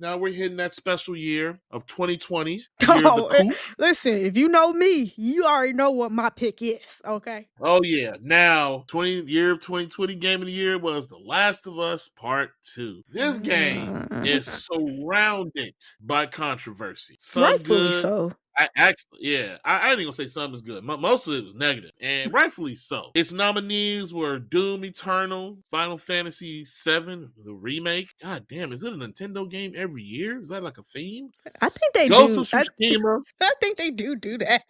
Now we're hitting that special year of 2020, year of the Oh, coof. listen, if you know me, you already know what my pick is, okay? Oh yeah. Now, year of 2020 game of the year was The Last of Us Part 2. This game is surrounded by controversy. Some Rightfully good. so. I ain't gonna say some is good. Most of it was negative, and rightfully so. Its nominees were Doom Eternal, Final Fantasy VII, the remake. God damn, is it a Nintendo game every year? Is that like a theme? I think they Ghost of do. Tsushima. I think they do that.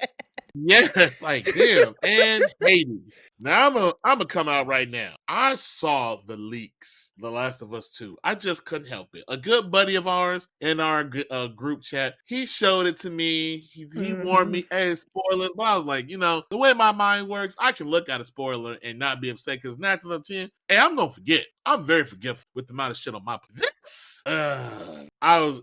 Yeah, like damn, and Hades. Now I'm gonna come out right now. I saw the leaks, The Last of Us 2. I just couldn't help it. A good buddy of ours in our group chat, he showed it to me. He warned me, hey, spoilers. But I was like, the way my mind works, I can look at a spoiler and not be upset because 9 out of 10, hey, I'm gonna forget. I'm very forgetful with the amount of shit on my this.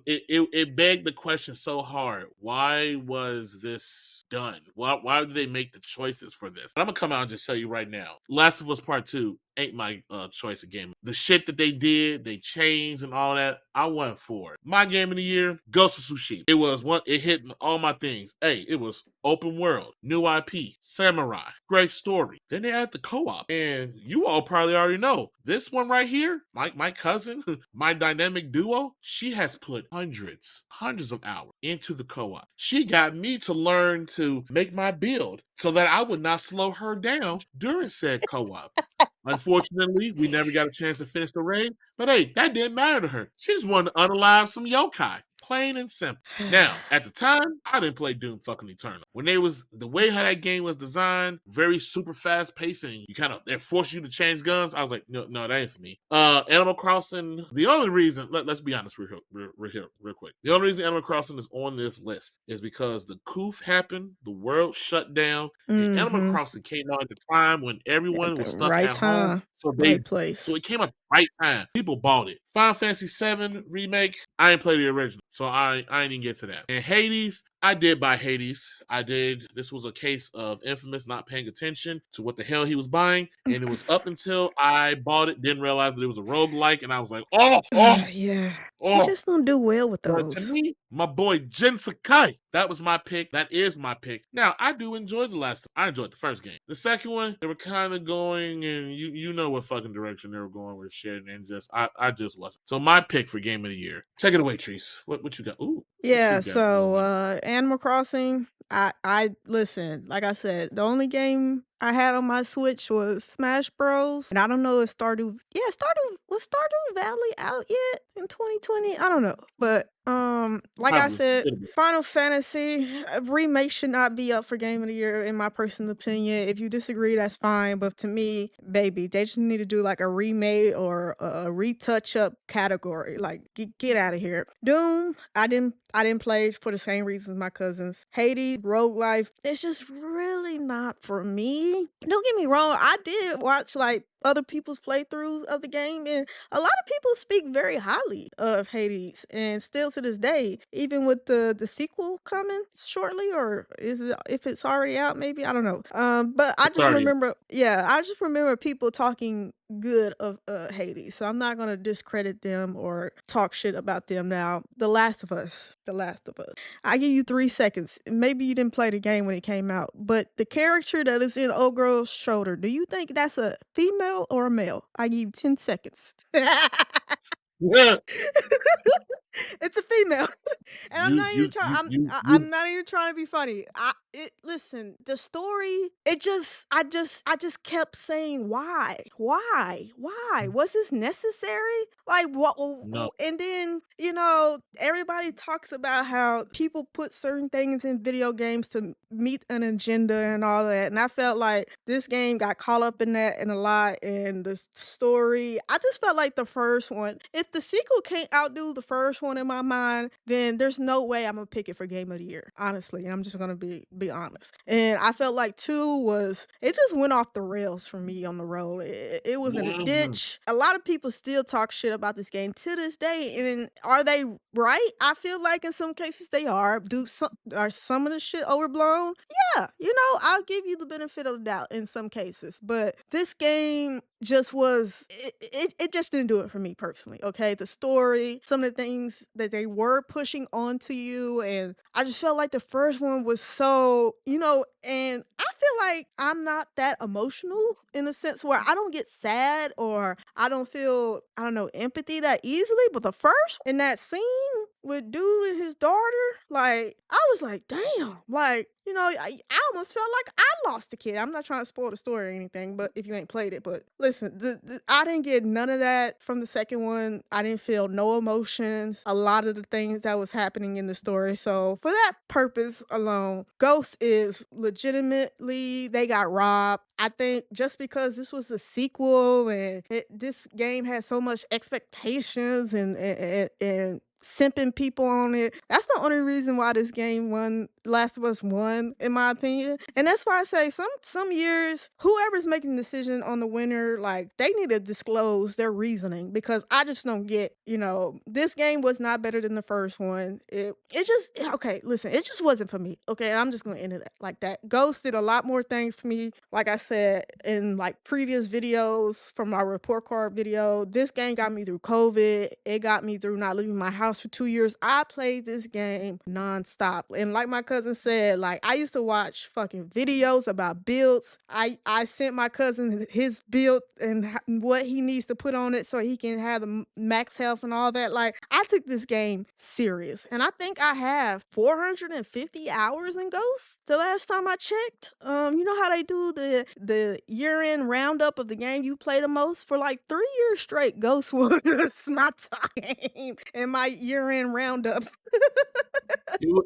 It begged the question so hard. Why was this done? Why did they make the choices for this? I'm gonna come out and just tell you right now. Last of Us Part 2 ain't my choice of game. The shit that they did, they changed and all that, I went for it. My game of the year, Ghost of Tsushima. It hit all my things. Hey, it was open world, new IP, samurai, great story. Then they added the co-op. And you all probably already know, this one right here, my cousin, my dynamic duo, she has put hundreds of hours into the co-op. She got me to learn to make my build so that I would not slow her down during said co-op. Unfortunately, we never got a chance to finish the raid, but hey, that didn't matter to her. She just wanted to unalive some yokai. Plain and simple. Now, at the time, I didn't play Doom fucking Eternal. When the way how that game was designed, very super fast pacing, they force you to change guns. I was like, no, that ain't for me. Animal Crossing, the only reason, let's be honest real quick. The only reason Animal Crossing is on this list is because the coof happened, the world shut down, and Animal Crossing came out at the time when everyone At the was stuck right at home. time, So right place. so it came at the right time. People bought it. Final Fantasy VII remake, I ain't played the original, so I ain't even get to that. And Hades, I did buy Hades. This was a case of Infamous not paying attention to what the hell he was buying. And it was up until I bought it, didn't realize that it was a roguelike, and I was like, yeah. You just don't do well with but to those. me, my boy Jin Sakai, that was my pick. That is my pick. Now, I do enjoy I enjoyed the first game. The second one, they were kind of going, and you know what fucking direction they were going with shit, and I just wasn't. So my pick for game of the year. Take it away, Treese. What you got? Ooh, Yeah, what you got so going? Animal Crossing, I listen, like I said, the only game I had on my Switch was Smash Bros. And I don't know if was Stardew Valley out yet in 2020? I don't know. But like I Probably. said, Final Fantasy remake should not be up for game of the year in my personal opinion. If you disagree, that's fine. But to me, baby, they just need to do like a remake or a retouch up category. Like get out of here. Doom, I didn't play for the same reasons my cousins. Hades, Rogue Life, it's just really not for me. Don't get me wrong, I did watch like other people's playthroughs of the game, and a lot of people speak very highly of Hades, and still to this day, even with the sequel coming shortly, or if it's already out, maybe I don't know. But I just Sorry. remember, people talking good of Hades, so I'm not gonna discredit them or talk shit about them now. The Last of Us. I give you 3 seconds. Maybe you didn't play the game when it came out, but the character that is in old girl's shoulder, do you think that's a female or a male? I give you 10 seconds. Yeah. It's a female. And I'm You not even you trying you you I'm you not even trying to be funny. Listen, the story, I just kept saying why? Why? Why? Was this necessary? Like what no. and then, everybody talks about how people put certain things in video games to meet an agenda and all that. And I felt like this game got caught up in that and a lot, and the story. I just felt like the first one. If the sequel can't outdo the first one in my mind, then there's no way I'm gonna pick it for game of the year. Honestly, I'm just gonna be be honest. And I felt like 2 was it just went off the rails for me on the road. It was in a Mhm. ditch. A lot of people still talk shit about this game to this day, and are they right? I feel like in some cases they are. Are some of the shit overblown? Yeah, I'll give you the benefit of the doubt in some cases, but this game just was it just didn't do it for me personally. Okay, the story, some of the things that they were pushing onto you, and I just felt like the first one was so, and I feel like I'm not that emotional in a sense where I don't get sad or I don't feel, I don't know, empathy that easily. But the first in that scene with dude and his daughter, like I was like, damn, like, I almost felt like I lost the kid. I'm not trying to spoil the story or anything, but if you ain't played it, but listen, I didn't get none of that from the second one. I didn't feel no emotions, a lot of the things that was happening in the story. So for that purpose alone, Ghost is legitimately, they got robbed. I think just because this was a sequel and this game had so much expectations and simping people on it. That's the only reason why this game won. Last of Us won, in my opinion. And that's why I say some years, whoever's making the decision on the winner, like they need to disclose their reasoning because I just don't get, this game was not better than the first one. It just okay, listen, it just wasn't for me. Okay, and I'm just gonna end it like that. Ghost did a lot more things for me. Like I said in like previous videos from our report card video, this game got me through COVID. It got me through not leaving my house for 2 years. I played this game nonstop. And like my cousin said, like I used to watch fucking videos about builds. I sent my cousin his build and what he needs to put on it so he can have the max health and all that. Like I took this game serious, and I think I have 450 hours in Ghost. The last time I checked, you know how they do the year end roundup of the game you play the most for like 3 years straight. Ghost was my time and my year end roundup.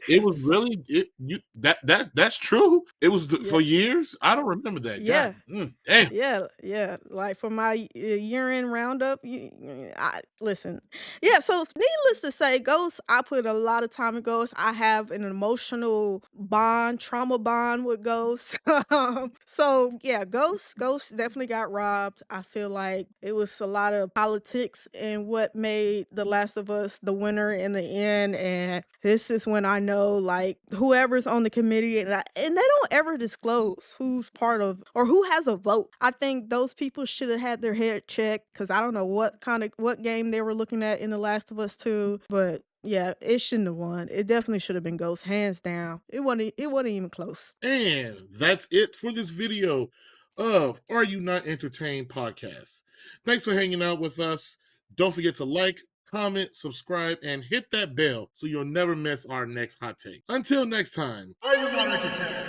It was really it you that's true. It was Yeah, for years. I don't remember that. yeah. God, damn. Yeah, yeah. Like for my year-end roundup, I listen. Yeah, so needless to say, Ghost, I put a lot of time in Ghost. I have an emotional bond, trauma bond with Ghost. So yeah, Ghost definitely got robbed. I feel like it was a lot of politics and what made The Last of Us the winner in the end. And this is when I know, like, whoever's on the committee, and they don't ever disclose who's part of or who has a vote. I think those people should have had their head checked because I don't know what game they were looking at in The Last of Us 2, but yeah, it shouldn't have won. It definitely should have been Ghost, hands down. It wasn't even close. And that's it for this video of Are You Not Entertained podcast. Thanks for hanging out with us. Don't forget to like, comment, subscribe, and hit that bell so you'll never miss our next hot take. Until next time, are you not entertained?